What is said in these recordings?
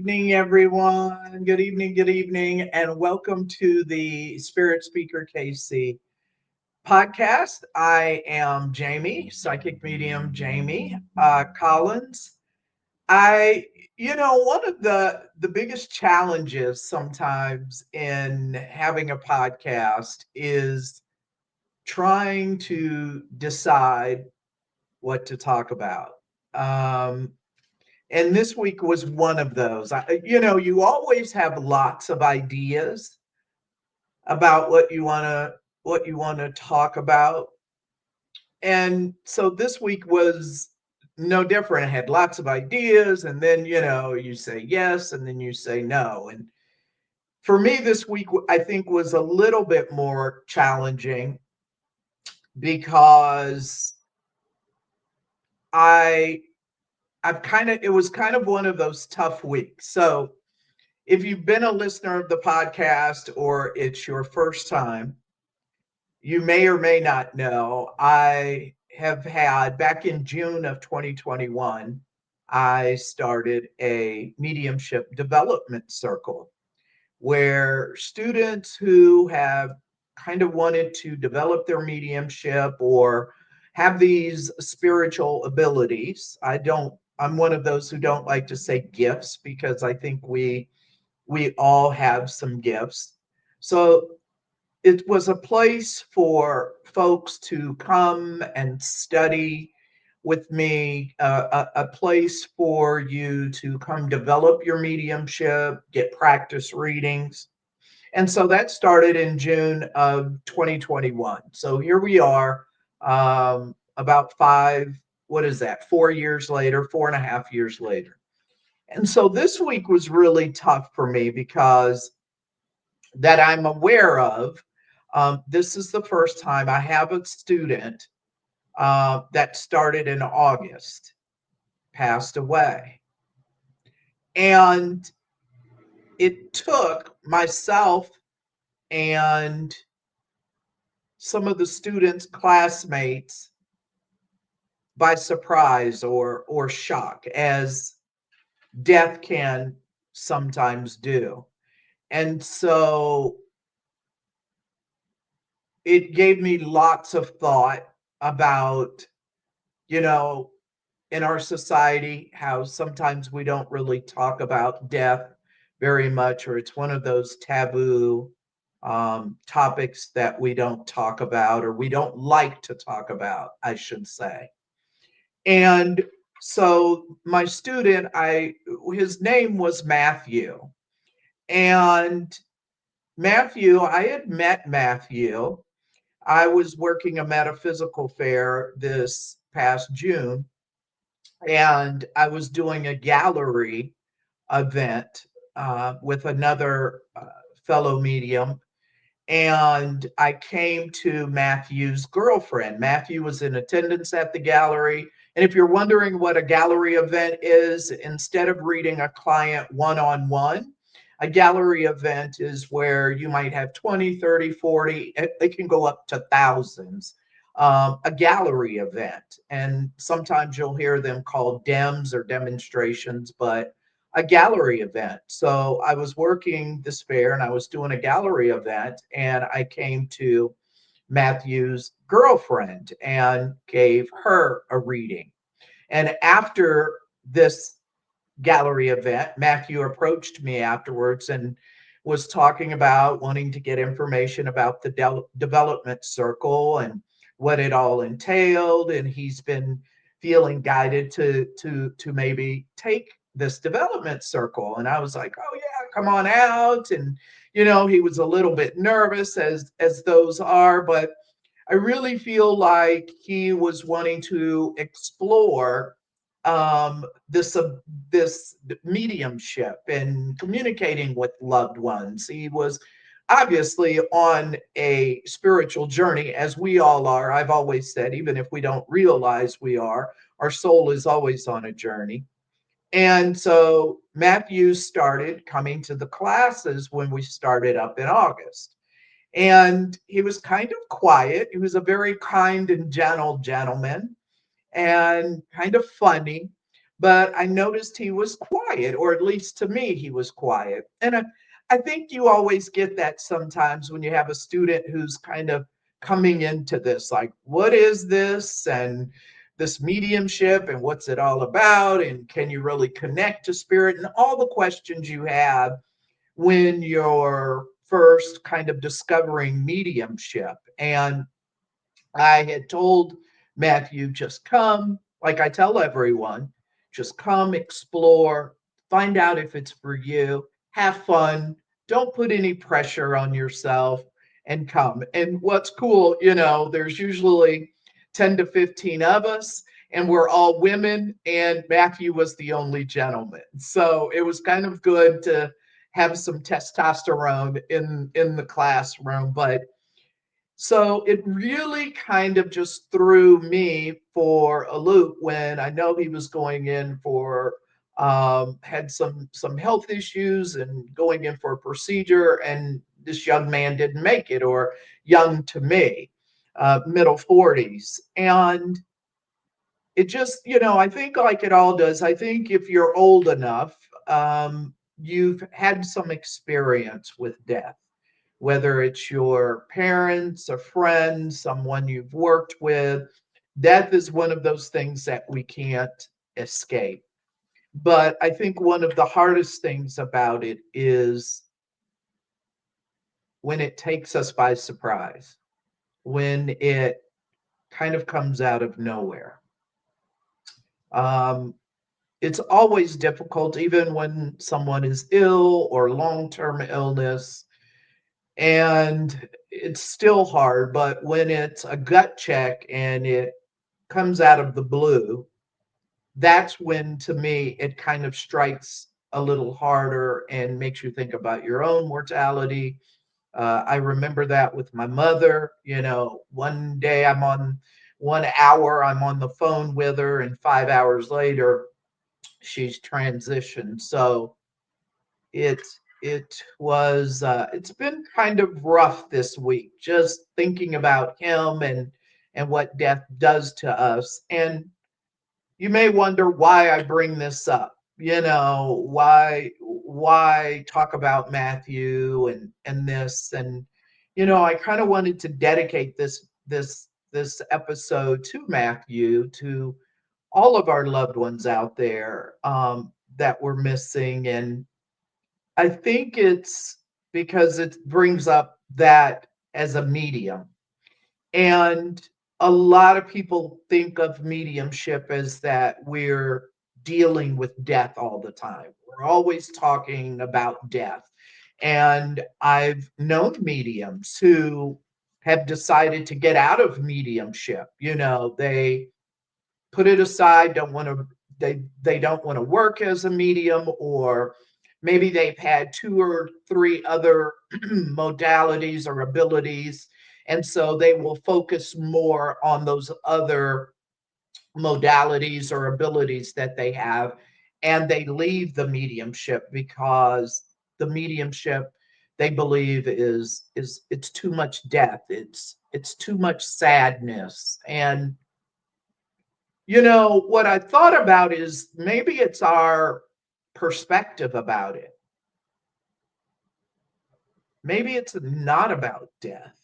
evening, everyone. Good evening, and welcome to the Spirit Speaker KC podcast. I am Jamie, psychic medium Jamie Collins. I, one of the biggest challenges sometimes in having a podcast is trying to decide what to talk about. Um, and this week was one of those. You always have lots of ideas about what you want to talk about. And so this week was no different. I had lots of ideas, and then you say yes and then you say no. And for me this week I think was a little bit more challenging because I I've kind of it was kind of one of those tough weeks. So if you've been a listener of the podcast or it's your first time, you may or may not know I have had back in June of 2021, I started a mediumship development circle where students who have kind of wanted to develop their mediumship or have these spiritual abilities. I'm one of those who don't like to say gifts because I think we all have some gifts. So it was a place for folks to come and study with me, a place for you to come develop your mediumship, get practice readings. And so that started in June of 2021. So here we are, about what is that, 4 years later, 4.5 years later. And so this week was really tough for me because that I'm aware of. This is the first time I have a student that started in August, passed away. And it took myself and some of the students' classmates by surprise or shock, as death can sometimes do. And so it gave me lots of thought about, you know, in our society, how sometimes we don't really talk about death very much, or it's one of those taboo topics that we don't talk about, or we don't like to talk about, I should say. And so my student, his name was Matthew. And Matthew, I had met Matthew. I was working a metaphysical fair this past June, and I was doing a gallery event with another fellow medium. And I came to Matthew's girlfriend. Matthew was in attendance at the gallery. And if you're wondering what a gallery event is, instead of reading a client one on one, a gallery event is where you might have 20, 30, 40, it can go up to thousands. A gallery event. And sometimes you'll hear them called DEMs or demonstrations, but a gallery event. So I was working this fair and I was doing a gallery event, and I came to Matthew's girlfriend and gave her a reading. And after this gallery event, Matthew approached me afterwards and was talking about wanting to get information about the development circle and what it all entailed. And he's been feeling guided to maybe take this development circle. And I was like, oh yeah, come on out. And he was a little bit nervous, as those are, but I really feel like he was wanting to explore this mediumship and communicating with loved ones. He was obviously on a spiritual journey, as we all are. I've always said, even if we don't realize we are, our soul is always on a journey. And so Matthew started coming to the classes when we started up in August. And he was kind of quiet. He was a very kind and gentle gentleman and kind of funny. but I noticed he was quiet, or at least to me, he was quiet. And I think you always get that sometimes when you have a student who's kind of coming into this, like, what is this? And this mediumship, and what's it all about? And can you really connect to spirit? And all the questions you have when you're first kind of discovering mediumship. And I had told Matthew, just come, like I tell everyone, just come, explore, find out if it's for you, have fun, don't put any pressure on yourself, and come. And what's cool, there's usually 10 to 15 of us, and we're all women, and Matthew was the only gentleman. So it was kind of good to have some testosterone in the classroom. But so it really kind of just threw me for a loop when I know he was going in for had some health issues and going in for a procedure, and this young man didn't make it, or young to me, middle 40s. And it just, I think like it all does, I think if you're old enough, you've had some experience with death, whether it's your parents, a friend, someone you've worked with. Death is one of those things that we can't escape. But I think one of the hardest things about it is when it takes us by surprise, when it kind of comes out of nowhere. Um, it's always difficult, even when someone is ill or long term illness, and it's still hard. But when it's a gut check and it comes out of the blue, that's when, to me, it kind of strikes a little harder and makes you think about your own mortality. I remember that with my mother. One day 1 hour, I'm on the phone with her, and 5 hours later, she's transitioned. So it it's been kind of rough this week, just thinking about him and what death does to us. And you may wonder why I bring this up. Why talk about Matthew and this. And I kind of wanted to dedicate this episode to Matthew, to all of our loved ones out there, that we're missing. And I think it's because it brings up that as a medium. And a lot of people think of mediumship as that we're dealing with death all the time. We're always talking about death. And I've known mediums who have decided to get out of mediumship. They put it aside, don't want to they don't want to work as a medium, or maybe they've had two or three other modalities or abilities, and so they will focus more on those other modalities or abilities that they have, and they leave the mediumship because the mediumship, they believe, is it's too much death, it's too much sadness. And what I thought about is maybe it's our perspective about it. Maybe it's not about death.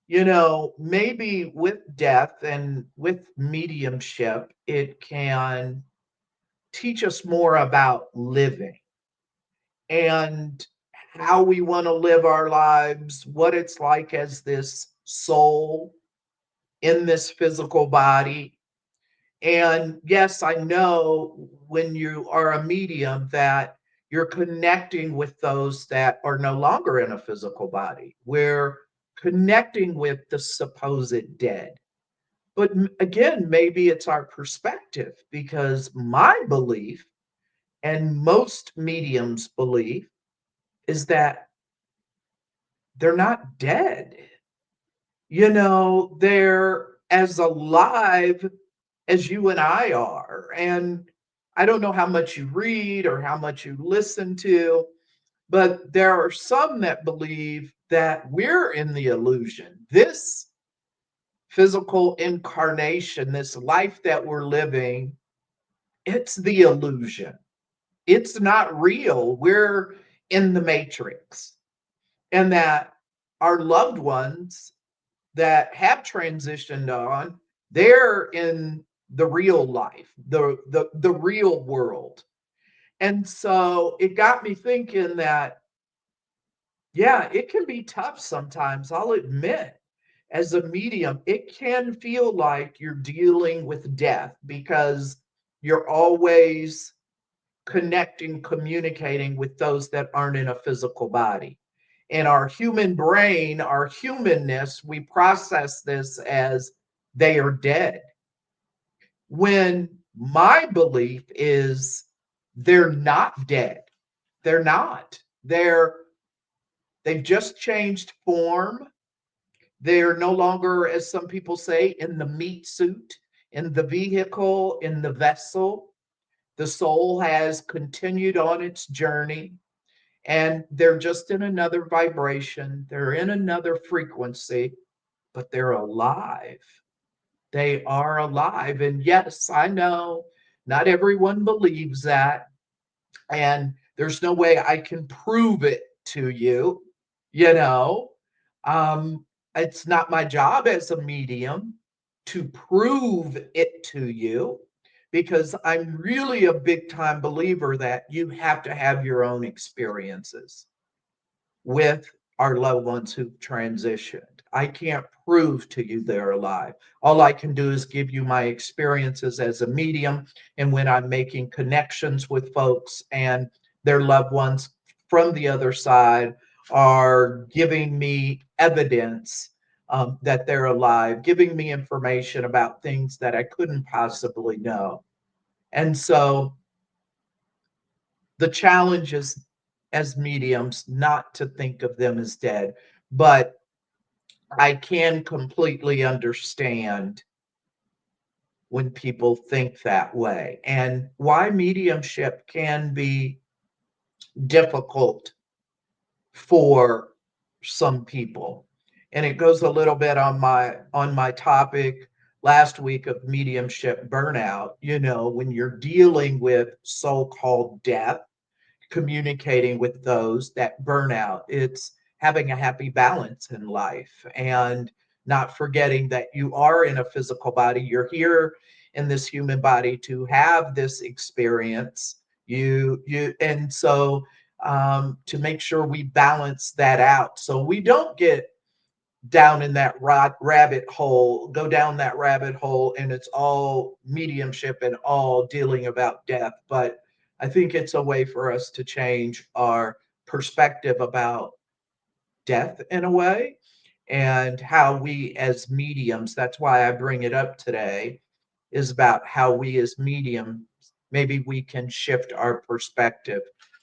Maybe with death and with mediumship, it can teach us more about living and how we want to live our lives, what it's like as this soul in this physical body. And yes, I know when you are a medium that you're connecting with those that are no longer in a physical body. We're connecting with the supposed dead. But again, maybe it's our perspective, because my belief, and most mediums' belief, is that they're not dead. They're as alive as you and I are. And I don't know how much you read or how much you listen to, but there are some that believe that we're in the illusion. This physical incarnation, this life that we're living, It's the illusion. It's not real. We're in the matrix. And that our loved ones that have transitioned on, they're in the real life, the real world. And so it got me thinking that, yeah, it can be tough sometimes. I'll admit, as a medium, it can feel like you're dealing with death because you're always connecting, communicating with those that aren't in a physical body. In our human brain, our humanness, we process this as they are dead. When my belief is they're not dead. They're not. They've just changed form. They're no longer, as some people say, in the meat suit, in the vehicle, in the vessel. The soul has continued on its journey and they're just in another vibration. They're in another frequency, but they're alive. They are alive. And yes, I know not everyone believes that. And there's no way I can prove it to you, you know. Um, it's not my job as a medium to prove it to you because I'm really a big time believer that you have to have your own experiences with our loved ones who've transitioned. I can't prove to you they're alive. All I can do is give you my experiences as a medium and when I'm making connections with folks and their loved ones from the other side are giving me evidence that they're alive, giving me information about things that I couldn't possibly know. And so the challenge is as mediums not to think of them as dead, but I can completely understand when people think that way and why mediumship can be difficult for some people. And it goes a little bit on my topic last week of mediumship burnout. You know, when you're dealing with so-called death, communicating with those that burn out. It's having a happy balance in life and not forgetting that you are in a physical body. You're here in this human body to have this experience. And so to make sure we balance that out so we don't get down in that rabbit hole, go down that rabbit hole, and it's all mediumship and all dealing about death. But I think it's a way for us to change our perspective about death in a way and how we as mediums, that's why I bring it up today, is about how we as mediums, maybe we can shift our perspective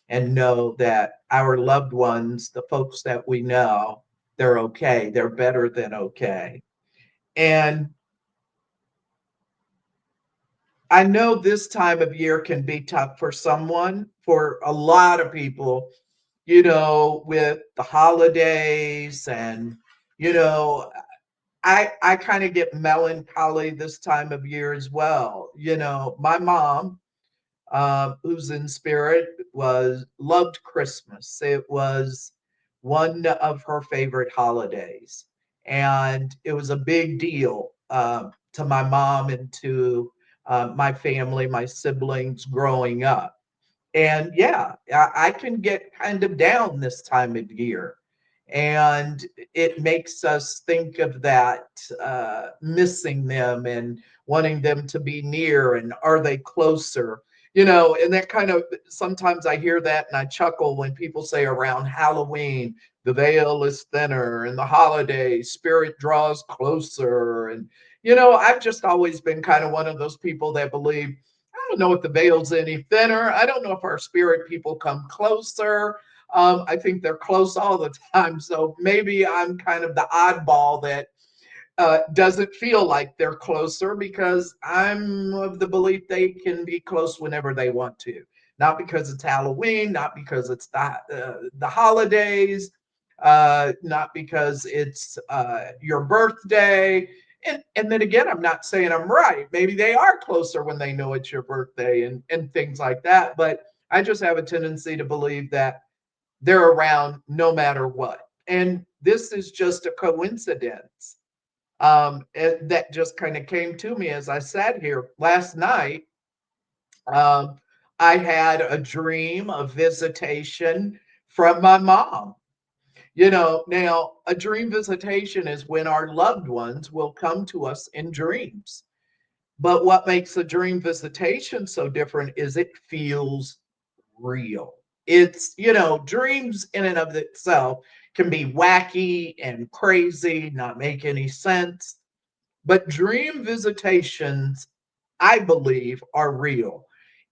and know that our loved ones, the folks that we know, they're okay. They're better than okay. And I know this time of year can be tough for someone, for a lot of people, you know, with the holidays and, you know, I kind of get melancholy this time of year as well. You know, my mom, who's in spirit, was loved Christmas. It was one of her favorite holidays, and it was a big deal to my mom and to my family, my siblings growing up. And yeah, I can get kind of down this time of year. And it makes us think of that, missing them and wanting them to be near and are they closer? You know, and that kind of sometimes I hear that and I chuckle when people say around Halloween, the veil is thinner and the holidays, spirit draws closer. And, you know, I've just always been kind of one of those people that believe I don't know if the veil's any thinner. I don't know if our spirit people come closer. I think they're close all the time. So maybe I'm kind of the oddball that doesn't feel like they're closer because I'm of the belief they can be close whenever they want to. Not because it's Halloween, not because it's the holidays, not because it's your birthday. And then again, I'm not saying I'm right. Maybe they are closer when they know it's your birthday and things like that. But I just have a tendency to believe that they're around no matter what. And this is just a coincidence. That just kind of came to me as I sat here last night. Um, I had a dream of visitation from my mom. Now a dream visitation is when our loved ones will come to us in dreams. But what makes a dream visitation so different is it feels real. Dreams in and of itself can be wacky and crazy, not make any sense. But dream visitations, I believe, are real.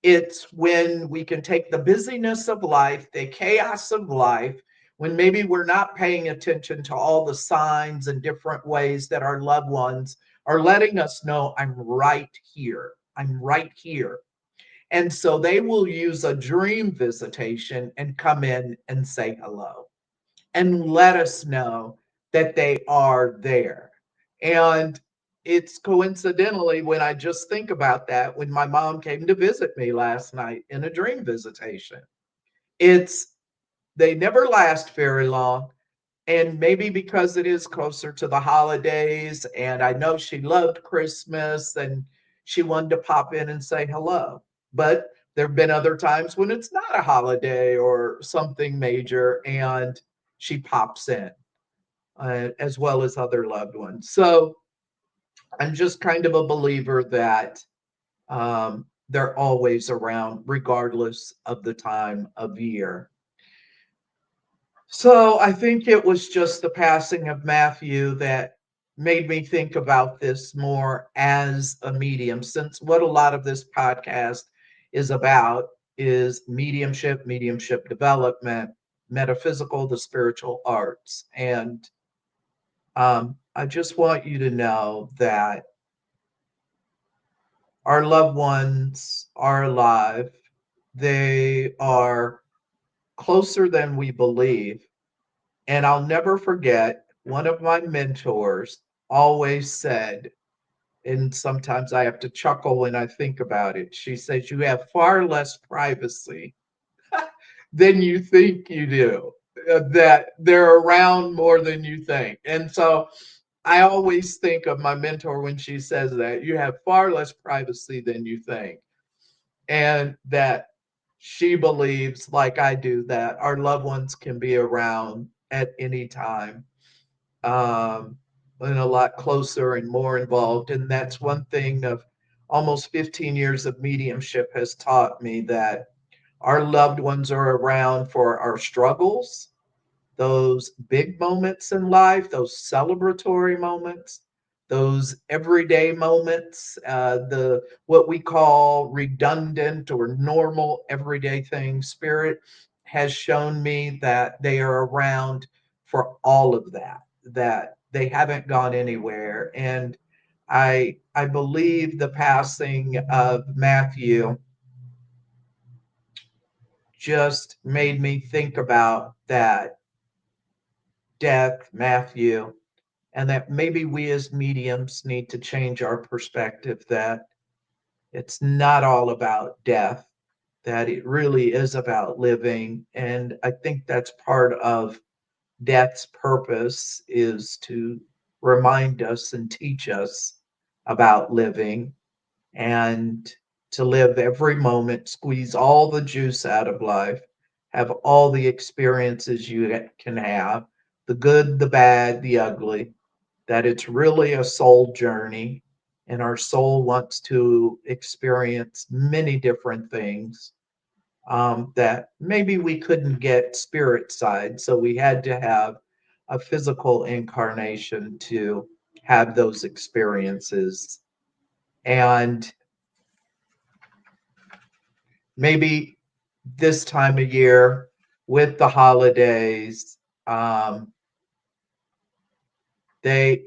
It's when we can take the busyness of life, the chaos of life, when maybe we're not paying attention to all the signs and different ways that our loved ones are letting us know, I'm right here. I'm right here. And so they will use a dream visitation and come in and say hello and let us know that they are there. And it's coincidentally, when I just think about that, when my mom came to visit me last night in a dream visitation, it's they never last very long. And maybe because it is closer to the holidays, and I know she loved Christmas and she wanted to pop in and say hello. But there have been other times when it's not a holiday or something major, and she pops in, as well as other loved ones. So I'm just kind of a believer that they're always around, regardless of the time of year. So I think it was just the passing of Matthew that made me think about this more as a medium, since what a lot of this podcast is about is mediumship, mediumship development, metaphysical, the spiritual arts. And I just want you to know that our loved ones are alive. They are closer than we believe. And I'll never forget, one of my mentors always said, and sometimes I have to chuckle when I think about it. She says, you have far less privacy than you think you do, that they're around more than you think. And so I always think of my mentor when she says that you have far less privacy than you think. And that she believes, like I do, that our loved ones can be around at any time, um, and a lot closer and more involved. And that's one thing of almost 15 years of mediumship has taught me, that our loved ones are around for our struggles, those big moments in life, those celebratory moments, those everyday moments, the what we call redundant or normal everyday things. Spirit has shown me that they are around for all of that, that they haven't gone anywhere. And I believe the passing of Matthew just made me think about that death, Matthew, and that maybe we as mediums need to change our perspective, that it's not all about death, that it really is about living. And I think that's part of death's purpose, is to remind us and teach us about living, and to live every moment, squeeze all the juice out of life, have all the experiences you can have, the good, the bad, the ugly, that it's really a soul journey. And our soul wants to experience many different things, that maybe we couldn't get spirit side. So we had to have a physical incarnation to have those experiences. And maybe this time of year with the holidays, um, they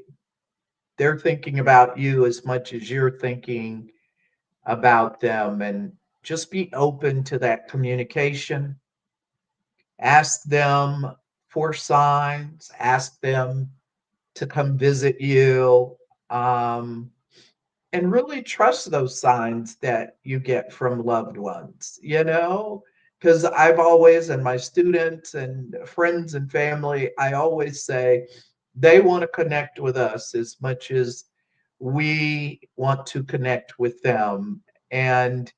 they're thinking about you as much as you're thinking about them. And just be open to that communication. Ask them for signs, ask them to come visit you. Um, and really trust those signs that you get from loved ones, you know? Because I've always, and my students and friends and family, I always say they want to connect with us as much as we want to connect with them. And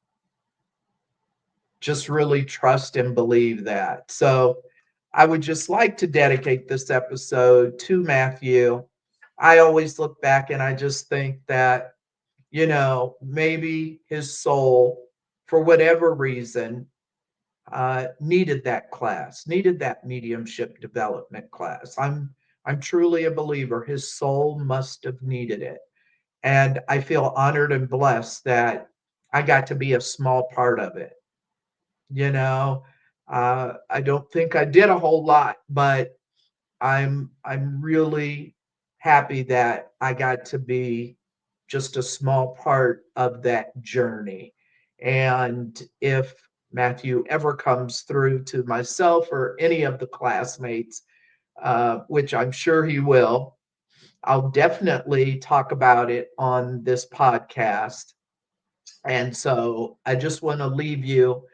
just really trust and believe that. So I would just like to dedicate this episode to Matthew. I always look back and I just think that, maybe his soul, for whatever reason, needed that class, needed that mediumship development class. I'm truly a believer. His soul must have needed it. And I feel honored and blessed that I got to be a small part of it. You know, I don't think I did a whole lot, but I'm really happy that I got to be just a small part of that journey. And if Matthew ever comes through to myself or any of the classmates, which I'm sure he will, I'll definitely talk about it on this podcast. And so I just want to leave you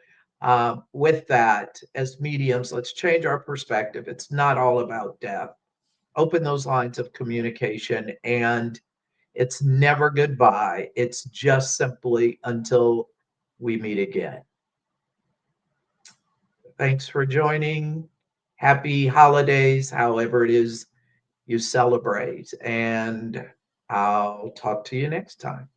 with that as mediums. Let's change our perspective. It's not all about death. Open those lines of communication, and it's never goodbye. It's just simply until we meet again. Thanks for joining. Happy holidays, however it is you celebrate. And I'll talk to you next time.